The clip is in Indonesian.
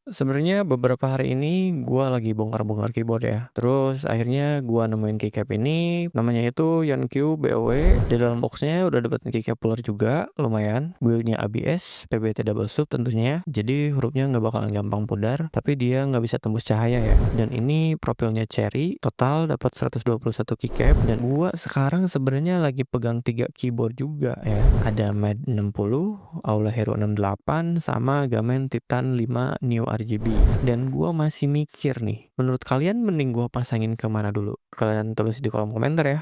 Sebenarnya beberapa hari ini gua lagi bongkar-bongkar keyboard ya. Terus akhirnya gua nemuin keycap ini, namanya itu Yonkyu BOW. Di dalam boxnya udah dapet keycap puller juga, lumayan. Build-nya ABS, PBT double sub tentunya. Jadi hurufnya nggak bakalan gampang pudar, tapi dia nggak bisa tembus cahaya ya. Dan ini profilnya cherry, total dapat 121 keycap. Dan gua sekarang sebenarnya lagi pegang 3 keyboard juga ya. Ada Mad 60, Aula Hero 68, sama Gamen Titan 5 Neo RGB. Dan gua masih mikir nih, menurut kalian mending gua pasangin kemana dulu? Kalian tulis di kolom komentar ya.